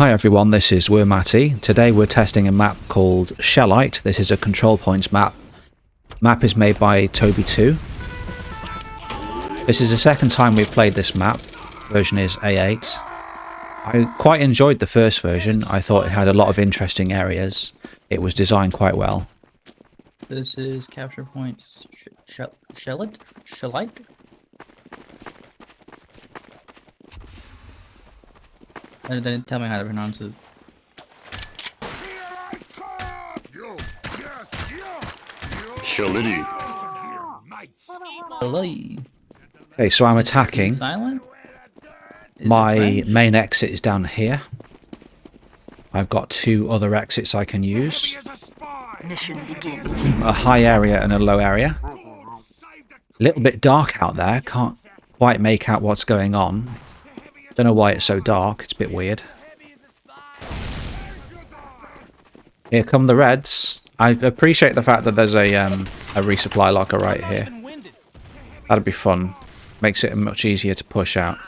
Hi everyone, this is Matty. Today we're testing a map called Shellite. This is a control points map. Map is made by TobyTwo. This is the second time we've played this map. Version is A8. I quite enjoyed the first version. I thought it had a lot of interesting areas. It was designed quite well. This is capture points Shellite? And they didn't tell me how to pronounce it. Shellite. Okay, so I'm attacking. Silent? My main exit is down here. I've got two other exits I can use. Mission begins. A high area and a low area. A little bit dark out there. Can't quite make out what's going on. Don't know why it's so dark. It's a bit weird. Here come the Reds. I appreciate the fact that there's a resupply locker right here. That'd be fun. Makes it much easier to push out.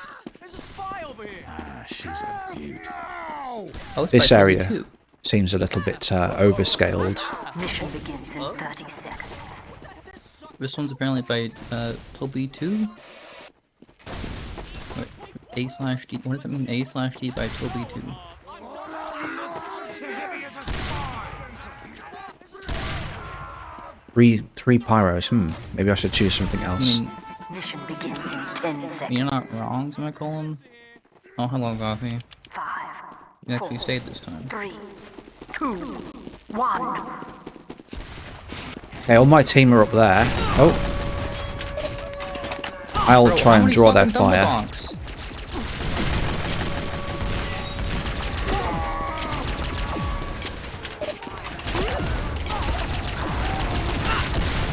This area seems a little bit overscaled. Mission begins in 30 seconds. This one's apparently by TobyTwo. A/D. What does that mean? A/D by TobyTwo. Three pyros. Maybe I should choose something else. Mission begins in 10 seconds. You're not wrong, semicolon. Oh, hello, Coffee. 5. You actually stayed this time. 3, 2, 1. Okay, all my team are up there. Oh. I'll try and draw their fire.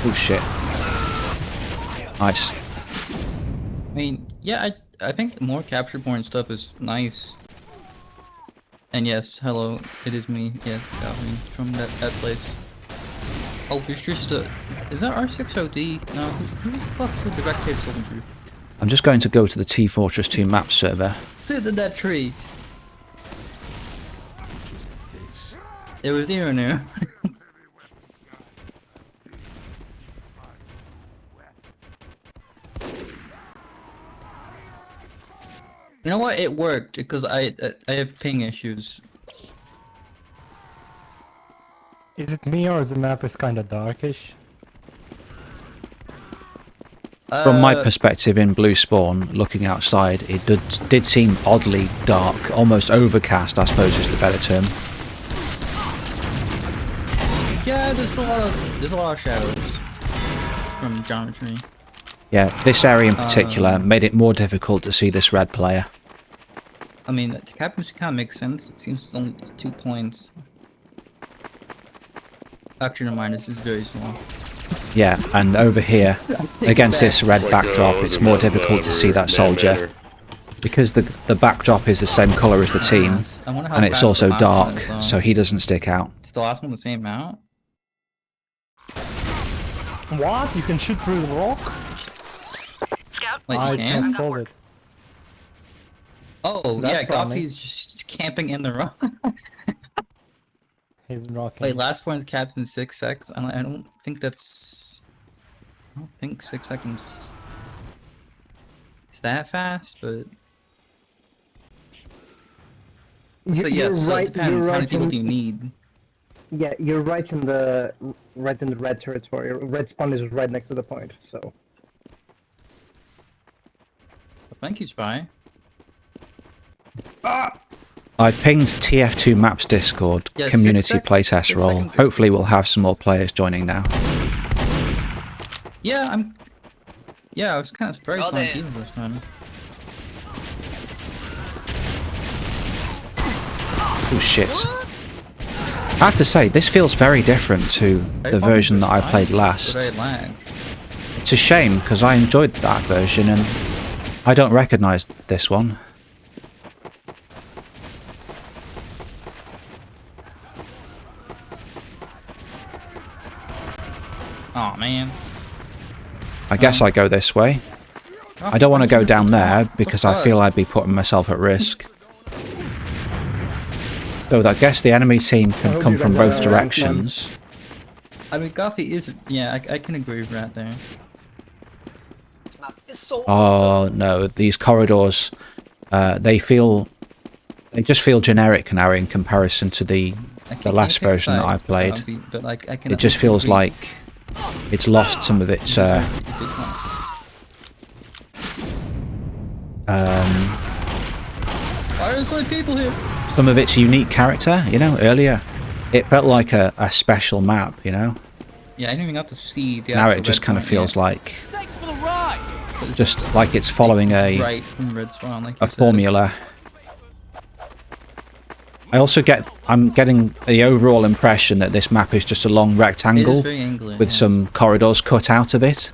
Oh shit. Nice. I mean, yeah, I think more capture point stuff is nice. And yes, hello, it is me. Yes, Calvin from that place. Oh, it's just a... Is that R6OD? No, who the fuck's the direct hit soldier group? I'm just going to go to the T Fortress 2 map server. Sit in that tree! It was here and there. You know what? It worked because I have ping issues. Is it me or the map is kind of darkish? From my perspective in Blue Spawn, looking outside, it did seem oddly dark, almost overcast, I suppose is the better term. Yeah, there's a lot of shadows from geometry. Yeah, this area in particular made it more difficult to see this red player. I mean, the captaincy kind of makes sense. It seems it's only 2 points. Actually, never mind, this is very small. Yeah, and over here, against this red backdrop, it's more difficult to see that soldier. Because the backdrop is the same colour as the team, and it's also dark, so he doesn't stick out. Still asking the same amount? What? You can shoot through the rock? Wait, I you can't can? solve it. Oh, That's yeah, funny. Coffee's just camping in the rock. He's rocking. Wait, last point's capped in 6 seconds? I don't think that's... I don't think 6 seconds... It's that fast, but... So yes, so it depends. How many people do you need? Yeah, you're right in the red territory. Red spawn is right next to the point, so. Well, thank you, Spy. I pinged TF2 Maps Discord, Yeah, community 6 playtest 6 role. seconds. Hopefully we'll have some more players joining now. Yeah, I was kind of surprised on people this time. Oh shit. I have to say, this feels very different to the version that I played last. But I lagged. It's a shame, because I enjoyed that version, and I don't recognise this one. Aw, man. I guess I go this way. I don't want to go down there, because I feel I'd be putting myself at risk. So I guess the enemy team can hope come you from guys both are ranked, man. directions. I mean, Goffy is. Yeah, I can agree with Rat there. It's so Oh no, these corridors, they just feel generic now in comparison to the last version that I played. But like, I can It at just least feels agree. like it's lost some of its Why are there so many people here? some of its unique character. You know, earlier it felt like a special map. You know, Yeah, I didn't even got to see the now actual it just red kind of point feels yet. like Thanks for the ride. just like it's following a Right from red spawn, like a you said. formula. I'm getting the overall impression that this map is just a long It is rectangle very angular, with yes. some corridors cut out of it,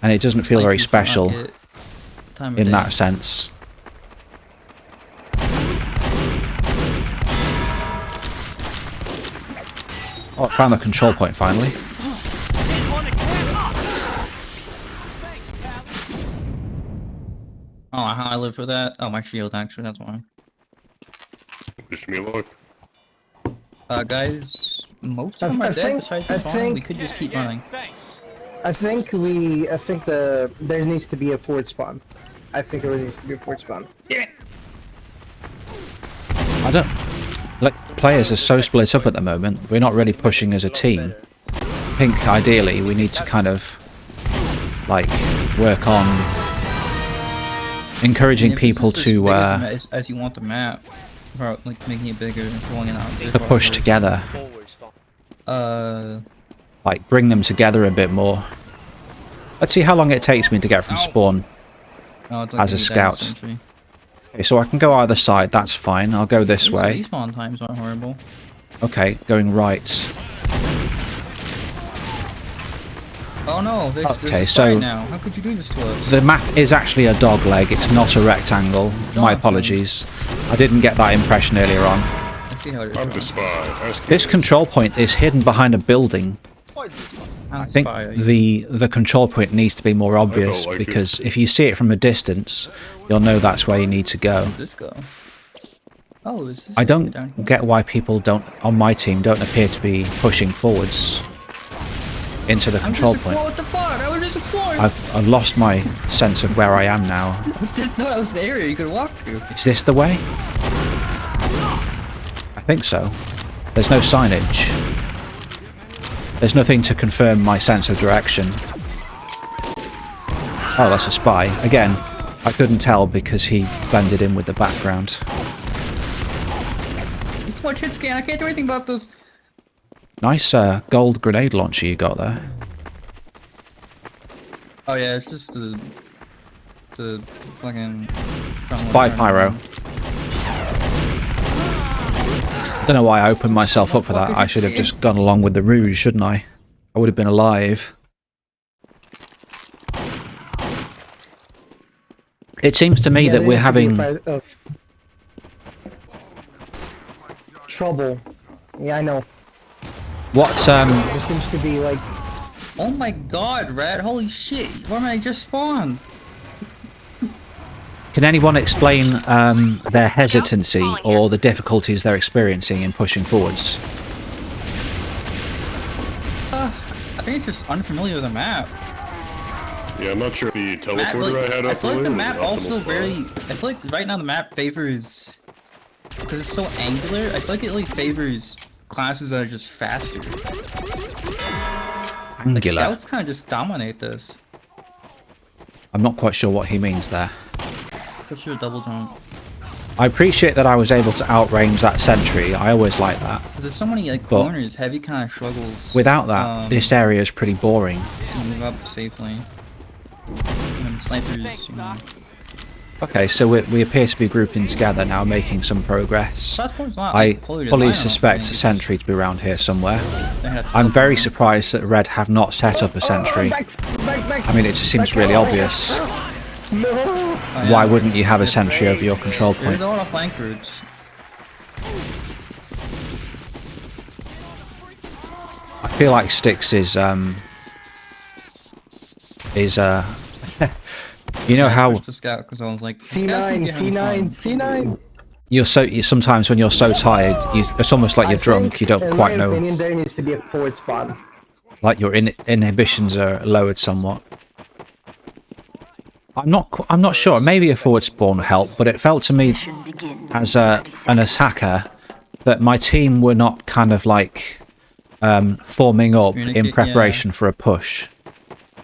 and it doesn't feel Like very you should special not get time of in day. that sense. Oh, I found the control point finally. On the camera. Thanks, pal. Oh, how I live for that? Oh, my shield actually, that's why. Wish me luck. Guys, most I- of them are I dead think- besides I this one. We think- could just keep running. Thanks. I think there needs to be a forward spawn. I think there needs to be a forward spawn. I don't... Like, players are so split up at the moment, we're not really pushing as a team. I think, ideally, we need to kind of, like, work on encouraging If this people is as to, big as you want the map, or like making it bigger and rolling it out. to push together. Forward spawn. Like, bring them together a bit more. Let's see how long it takes me to get from spawn. Oh, it's as a like scout. sentry. Okay, so I can go either side, that's fine. I'll go this These way. spawn times aren't horrible. Okay, going right. Oh no, there's Okay, a so- sign now. How could you do this to us? The map is actually a dog leg, it's not a rectangle. My Dog apologies. I didn't get that impression earlier on. I see how it is. I'm the spy. Ask This control point is hidden behind a building. I I think the control point needs to be more obvious like it. because if you see it from a distance, you'll know that's where you need to go. This go. Oh, is this I down here? don't get why people on my team don't appear to be pushing forwards into the control point. What the fuck? I was just exploring. I've lost my sense of where I am now. didn't know that was the area you could walk through. Is this the way? I think so. There's no signage. There's nothing to confirm my sense of direction. Oh, that's a spy. Again, I couldn't tell because he blended in with the background. There's too much hit scan. I can't do anything about this. Nice gold grenade launcher you got there. Oh yeah, it's just the fucking Spy pyro. I don't know why I opened myself up for that. I should have just gone along with the ruse, shouldn't I? I would have been alive. It seems to me Yeah, that there we're needs to be a having... fight of trouble. Yeah, I know. What, There seems to be like Oh my god, Rat! Holy shit! Why am I just spawned? Can anyone explain their hesitancy or the difficulties they're experiencing in pushing forwards? I think it's just unfamiliar with the map. Yeah, I'm not sure if the Map, teleporter like, I had I up feel like the earlier map was also optimal very. spot. I feel like right now the map favors because it's so angular. I feel like it like favors classes that are just faster. Like Angular. scouts kind of just dominate this. I'm not quite sure what he means there. Push your double jump. I appreciate that I was able to outrange that sentry. I always like that. 'Cause there's so many like But- corners. Heavy kind of struggles. Without that, this area is pretty boring. to move up safely. And snipers. You know. Okay, so we appear to be grouping together now, making some progress. Platform's not, I like, fully fully designed, I don't suspect think. a It's sentry to be around here somewhere. just- they had to I'm very teleport. surprised that Red have not set up a sentry. back. I mean, it just seems really obvious. No. Oh, yeah. Why wouldn't you have a sentry over your control point? There's a lot of flank routes. I feel like Styx is you know I how pushed the scout because I was like, the scouts need C9, to be having C9, fun. C9. sometimes when you're so tired, it's almost like you're drunk. You don't quite In my know. opinion, there needs to be a forward spawn. Like your inhibitions are lowered somewhat. I'm not sure. Maybe a forward spawn would help, but it felt to me Mission begins as in 30 an seconds. attacker that my team were not kind of like forming up in Communicate, preparation for a push.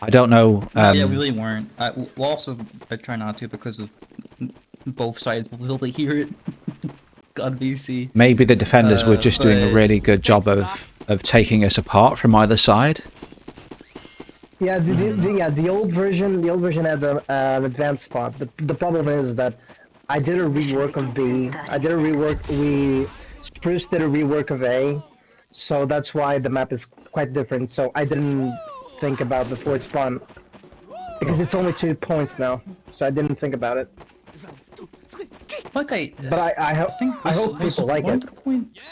I don't know. Yeah, we really weren't. Well, also, I try not to because of both sides will really hear it. God, BC. Maybe the defenders were just doing a but- really good job of taking us apart from either side. Yeah, the old version had an advanced spot, but the problem is that I did a rework of B. Spruce did a rework of A, so that's why the map is quite different. So I didn't think about the forward spawn because it's only 2 points now, so I didn't think about it. Like But I hope people like it.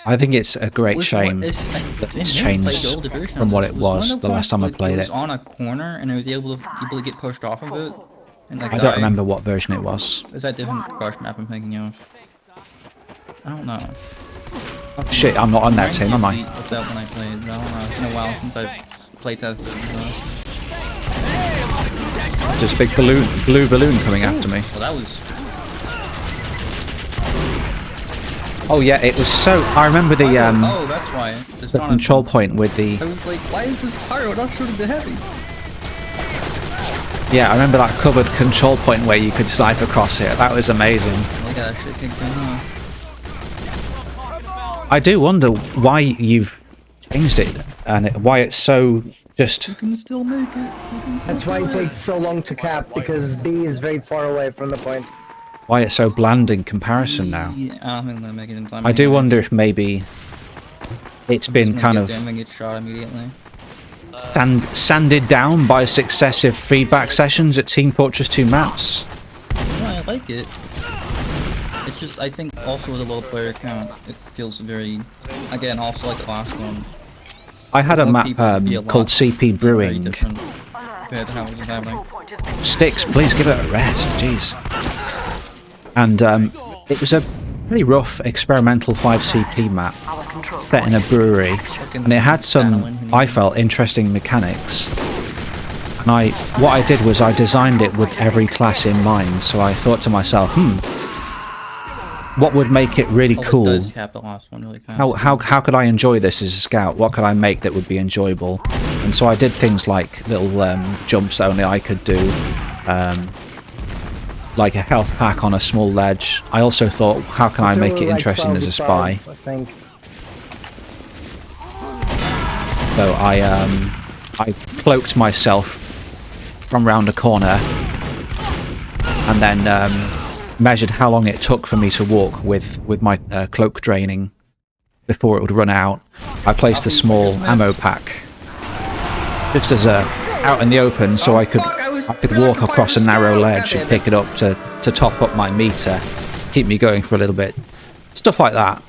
I think it's a great shame that it's changed from what it was the last time I played It it. was on a corner and it was able to get pushed off of it. And like I don't remember what version it was. Is that different crush map I'm thinking of? I don't know. Oh, shit, I'm not on that team, am I? What's that when I played? I don't know. It's been a while since I've playtested. There's this big blue balloon coming after me. Well, that was. Oh yeah, it was so. I remember the Oh, that's why. the control point with the. I was like, why is this pyro not shooting the heavy? Yeah, I remember that covered control point where you could snipe across it. That was amazing. I got shit kicked in, huh? I do wonder why you've changed it and why it's so just. You can still make it. That's why it takes so long to cap, because B is very far away from the point. Why it's so bland in comparison now. Yeah, I don't think they'll make it in time. I do anyway. wonder if maybe it's been Just kind gonna of get them and get shot immediately. sanded down by successive feedback sessions at Team Fortress 2 maps. No, I like it. It's just, I think also with a low player count, it feels very, again, also like the last one. I had a More map people would be a lot called CP very Brewing. different compared to how it was happening. Sticks, please give it a rest, jeez. And it was a pretty rough experimental 5CP map Our control set in a brewery, and it had some, Battling. I felt, interesting mechanics. And what I did was I designed it with every class in mind, so I thought to myself, what would make it really Oh, it cool? does cap the last one really fast. How could I enjoy this as a scout? What could I make that would be enjoyable? And so I did things like little jumps that only I could do, like a health pack on a small ledge. I also thought, how can I There make were it like interesting as a 12 spy? I think. So I cloaked myself from round a corner, and then measured how long it took for me to walk with my cloak draining before it would run out. I placed a small ammo pack just as out in the open, so I could walk across a narrow ledge and pick it up to top up my meter, keep me going for a little bit, stuff like that.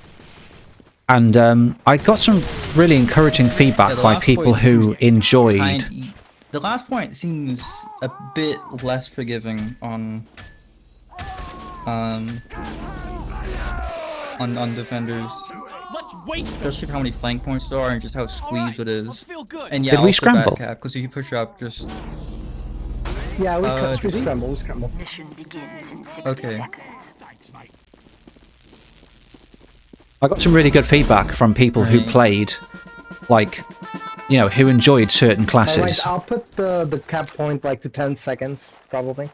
And I got some really encouraging feedback the by last people point who seems enjoyed. The last point seems a bit less forgiving on defenders. Let's waste them. Especially how many flank points there are and just how squeezed it Let's is. feel good. And yeah, Did we also scramble? because if you push up, just Yeah, did we we? scramble. Mission begins in 60 Okay. seconds. I got some really good feedback from people who Right. played, like, who enjoyed certain classes. Alright, I'll put the cap point like to 10 seconds, probably.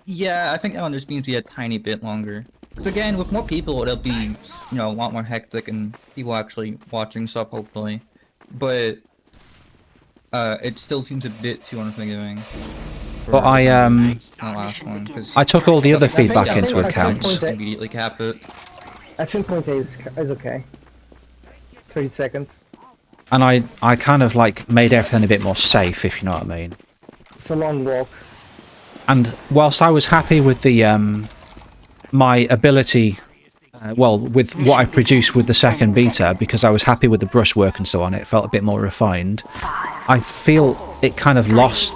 yeah, I think that one just needs to be a tiny bit longer. Because again, with more people, it'll be a lot more hectic and people actually watching stuff, hopefully. But it still seems a bit too unforgiving. But I The last one, because I took all the other think- feedback I think into my account. point- immediately cap it. I think point A is okay. 30 seconds. And I kind of like made everything a bit more safe, if you know what I mean. It's a long walk. And whilst I was happy with the my ability, with what I produced with the second beta, because I was happy with the brushwork and so on, it felt a bit more refined. I feel it kind of lost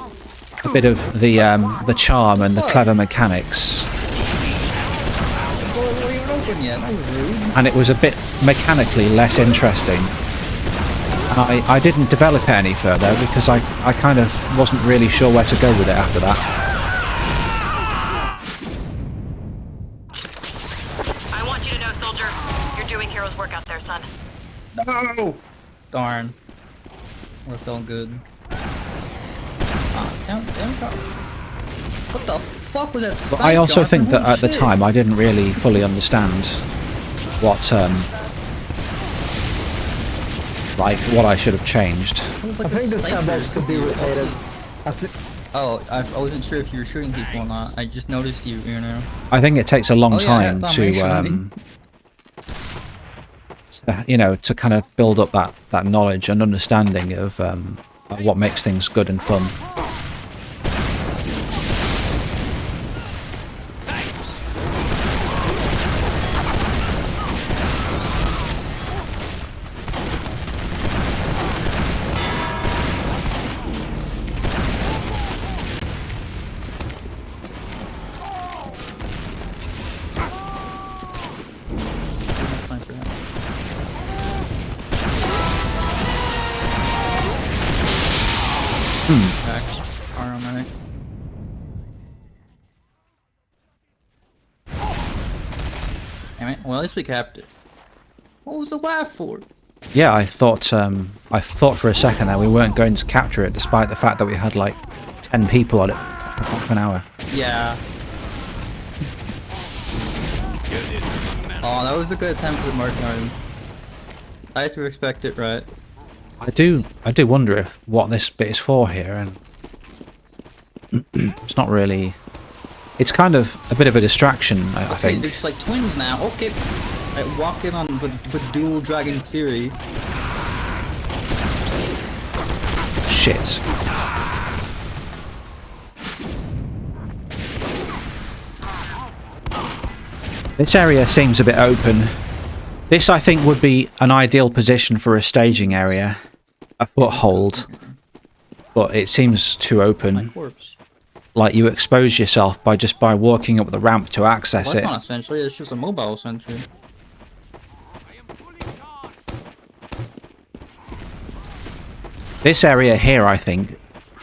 a bit of the charm and the clever mechanics. Yeah, that was rude. and it was a bit mechanically less interesting. I didn't develop it any further because I kind of wasn't really sure where to go with it after that. I want you to know, soldier, you're doing hero's work out there, son. No! Darn. Would have felt good. Damn, what the fuck was that But snipe I also gun? think that Holy at the shit. time I didn't really fully understand what what I should have changed. It was I like think a the sniper. sandbox could be rotated. Oh, I wasn't sure if you were shooting people or not. I just noticed you know. I think it takes a long Oh, yeah, time that's to amazing. you know, to kind of build up that knowledge and understanding of what makes things good and fun. Sniper. Back. Paramedic. Damn it. Well, at least we capped it. What was the laugh for? Yeah, I thought for a second that we weren't going to capture it, despite the fact that we had like 10 people on it for half an hour. Yeah. Oh, that was a good attempt for the Mark Martin. I had to expect it, right? I do wonder if what this bit is for here, and it's not really. It's kind of a bit of a distraction, I Okay, think. they're just like twins now. Okay. I walk in on the dual Dragon Fury. Shit. This area seems a bit open. This, I think, would be an ideal position for a staging area, a foothold, but it seems too My open. corpse. Like you expose yourself by walking up the ramp to access Well, that's it. not a sentry, it's just a mobile sentry. This area here, I think,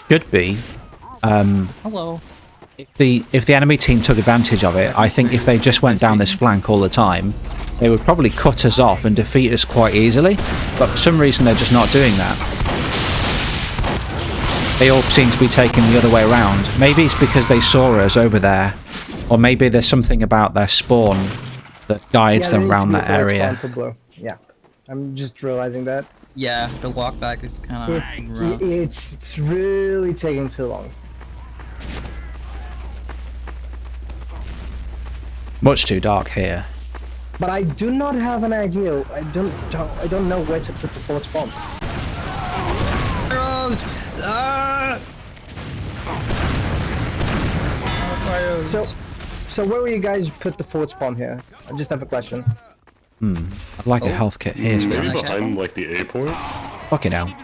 should be. Hello. If the enemy team took advantage of it, I think if they just went down this flank all the time, they would probably cut us off and defeat us quite easily. But for some reason, they're just not doing that. They all seem to be taking the other way around. Maybe it's because they saw us over there, or maybe there's something about their spawn that guides them around that area. Yeah, I'm just realizing that. Yeah, the walk back is kind of rough. It's really taking too long. Much too dark here. But I do not have an idea. I don't know where to put the fourth spawn. Arrows! Ah! So where will you guys put the fourth spawn here? I just have a question. I'd like a health kit here. Maybe Okay. behind like the A point. Fucking hell.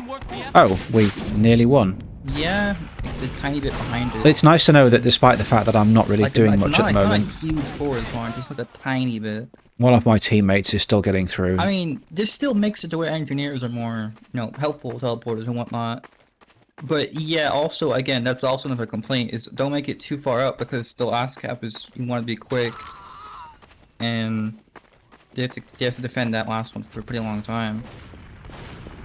Oh, we nearly won. Yeah, like the tiny bit behind it. It's nice to know that despite the fact that I'm not really doing much at the moment, Not a huge forest one, just like a tiny bit. one of my teammates is still getting through. I mean, this still makes it to where engineers are more, helpful teleporters and whatnot. But yeah, also, again, that's also another complaint, is don't make it too far up, because the last cap is, you want to be quick. And you have to defend that last one for a pretty long time.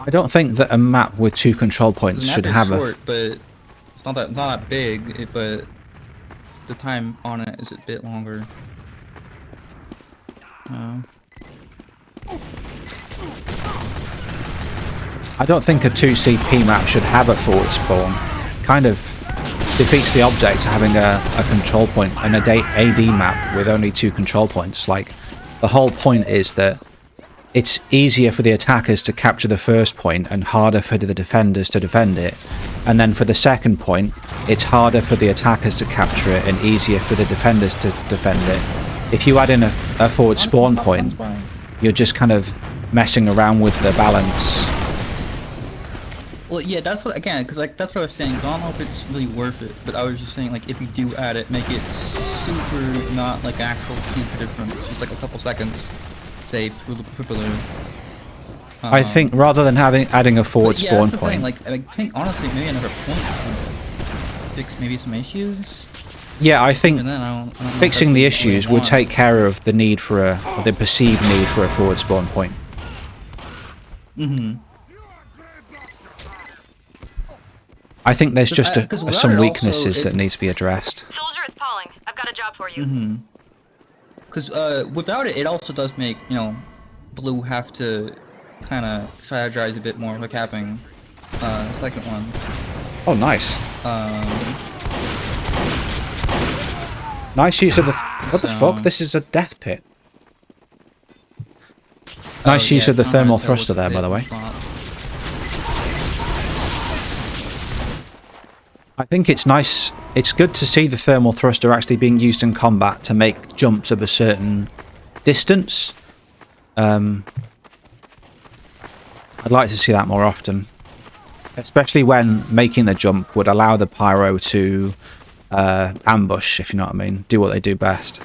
I don't think that a map with 2 control points The should map is have short, but it's not that big, but the time on it is a bit longer. I don't think a 2CP map should have a forward spawn. Kind of defeats the object having a control point, an AD map with only 2 control points. Like, the whole point is that it's easier for the attackers to capture the first point and harder for the defenders to defend it. And then for the second point, it's harder for the attackers to capture it and easier for the defenders to defend it. If you add in a forward spawn point, you're just kind of messing around with the balance. Well, yeah, that's what, again, because like that's what I was saying. 'Cause I don't know if it's really worth it, but I was just saying, like, if you do add it, make it super not like actual huge difference. It's just like a couple seconds saved for balloon. I think rather than adding a forward yeah, spawn that's the point. thing. Like I think honestly, maybe another point would fix maybe some issues. Yeah, I think And then I don't know if fixing that's the what we issues would want. take care of the need for or the perceived need for a forward spawn point. I think there's just 'cause without some it also, weaknesses that need to be addressed. Soldier, it's Pauling. I've got a job for you. Because without it, it also does make, you know, blue have to kind of strategize a bit more for capping. Second one. Oh, nice. Nice use of the... what the fuck? This is a death pit. Nice use of the thermal thruster there, by the way. I think it's nice. It's good to see the thermal thruster actually being used in combat to make jumps of a certain distance. I'd like to see that more often. Especially when making the jump would allow the pyro to ambush, if you know what I mean. Do what they do best.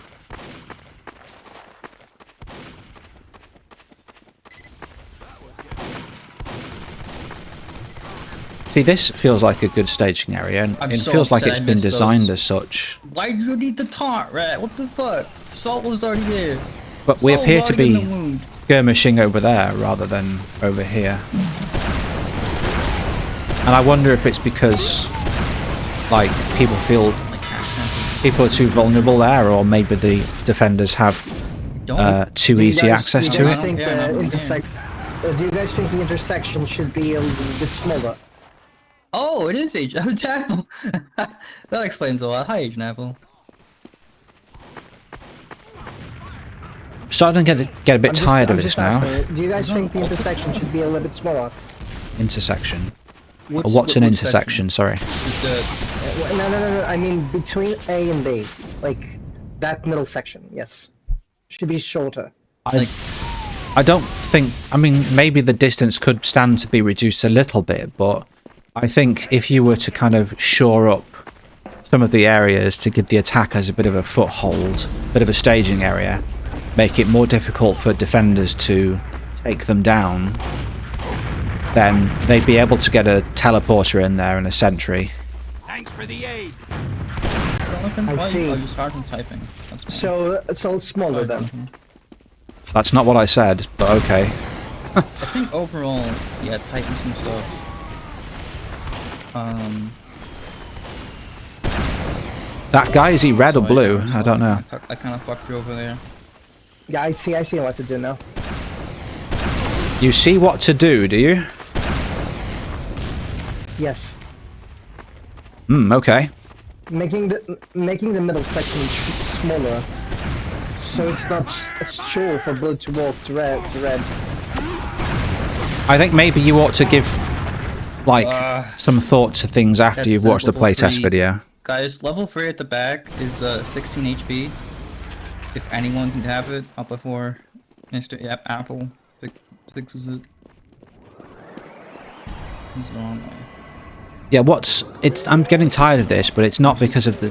See, this feels like a good staging area, and it so feels like upset it's I been missed designed those. as such. Why do you need the taunt, Rat? What the fuck? Salt was already there. But we Salt appear was to already in be the wound. skirmishing over there rather than over here. And I wonder if it's because, like, people feel people are too vulnerable there, or maybe the defenders have too easy access to it. Do you guys think the intersection should be a little bit smaller? Oh, it is Agent Apple. That explains a lot. Hi, Agent Apple. Starting to get a bit tired of I'm this just now. asking, do you guys think the intersection should be a little bit smaller? Intersection. What's an intersection? Sorry. No. I mean between A and B, like that middle section. Yes, should be shorter. I don't think... I mean, maybe the distance could stand to be reduced a little bit, but I think if you were to kind of shore up some of the areas to give the attackers a bit of a foothold, a bit of a staging area, make it more difficult for defenders to take them down, then they'd be able to get a teleporter in there and a sentry. Thanks for the aid. I see. I just hard from typing. That's fine. So it's all smaller then. That's not what I said, but okay. I think overall, yeah, tighten some stuff. That guy, is he red or blue? I don't know. I kind of fucked you over there. Yeah, I see what to do now. You see what to do, do you? Yes. Okay. Making the middle section smaller, so it's not a chore for blue to walk to red. I think maybe you ought to give, like, some thought to things after That's you've watched the level playtest 3. video. Guys, level 3 at the back is 16 HP. If anyone can have it, up before Mr. Apple fixes it. He's the wrong way. Yeah, I'm getting tired of this, but it's not because of the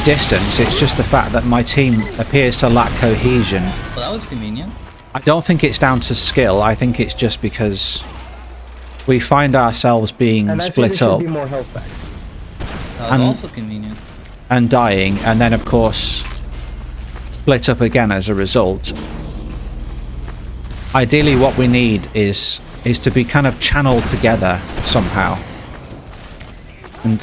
distance, it's just the fact that my team appears to lack cohesion. Well, that was convenient. I don't think it's down to skill, I think it's just because we find ourselves being And I think split there should up be more health packs. That was And- also convenient. and dying, and then of course split up again as a result. Ideally what we need is to be kind of channeled together somehow. And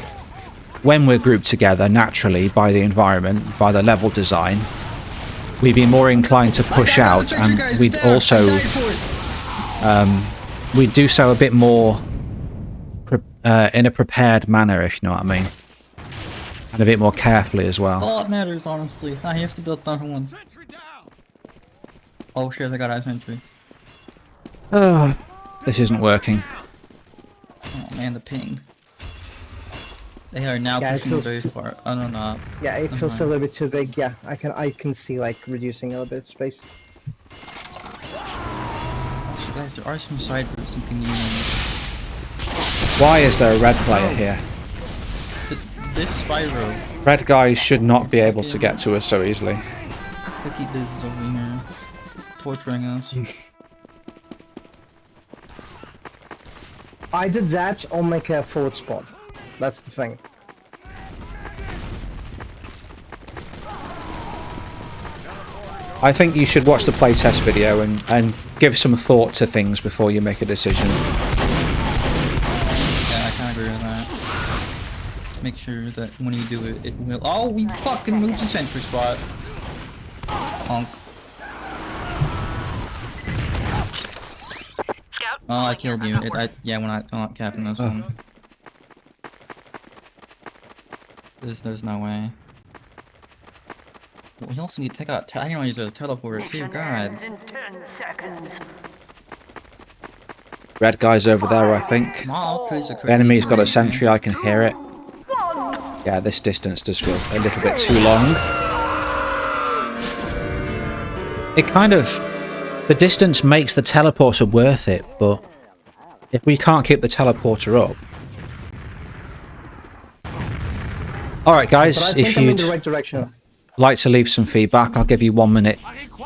when we're grouped together naturally by the environment, by the level design, we'd be more inclined to push out, and we'd also we'd do so a bit more in a prepared manner, if you know what I mean. And a bit more carefully as well. All that matters, honestly. He has to build another one. Oh shit, I got eye sentry. Oh, this isn't working. Oh man, the ping. They are now Yeah, it pushing feels- very far. Oh no, no. Yeah, it feels a little bit too big. Yeah, I can see like reducing a little bit of space. Also, guys, there are some side routes you can use. Why is there a red player here? this Spyro. Red guys should not be able to get to us so easily. Cookie Biz is over here. Torturing us. I did that on make a forward spawn. That's the thing. I think you should watch the playtest video and give some thought to things before you make a decision. Yeah, I kinda agree with that. Make sure that when you do it, it will. Oh, we fucking moved to sentry spot. Honk. Scout. Oh, I killed you. Yeah, when I'm not capping this one. There's no way. We also need to take out. I didn't want to use those teleporters too. Mission God. ends in 10 seconds. Red guy's over there, I think. The Enemy's got a sentry, I can hear it. Yeah, this distance does feel a little bit too long. It kind of... The distance makes the teleporter worth it, but if we can't keep the teleporter up... Alright guys, But I if think I'm in you'd the right direction. like to leave some feedback, I'll give you 1 minute.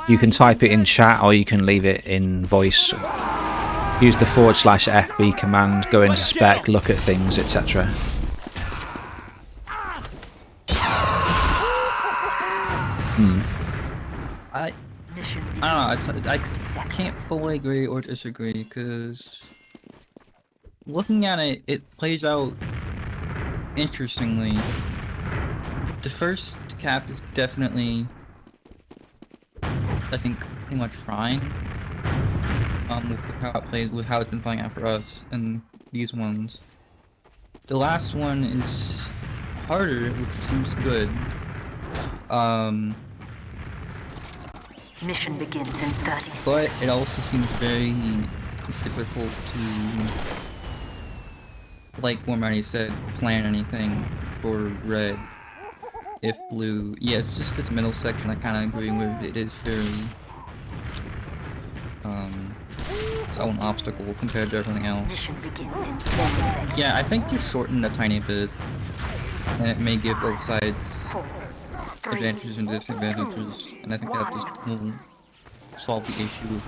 You can type it in chat or you can leave it in voice. Use the /FB command, go into spec, look at things, etc. I Mission don't know. I can't fully agree or disagree because looking at it, it plays out interestingly. The first cap is definitely, I think, pretty much fine. With how it plays, with how it's been playing out for us, and these ones. The last one is harder, which seems good. Mission begins in 30 seconds. But it also seems very difficult to, like Warmani said, plan anything for red. If blue, yeah, it's just this middle section I kind of agree with. It is very, its own obstacle compared to everything else. Mission begins in 10 seconds. Yeah, I think you shortened a tiny bit, and it may give both sides 4, 3, advantages and disadvantages, and I think that just will solve the issue of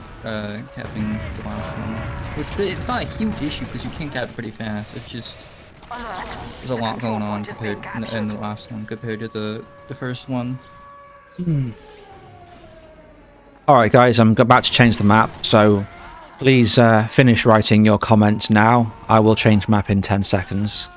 capping the last one. Which, it's not a huge issue because you can cap pretty fast, it's just there's a lot going on compared in the last one compared to the first one. Alright guys, I'm about to change the map, so please finish writing your comments now. I will change map in 10 seconds.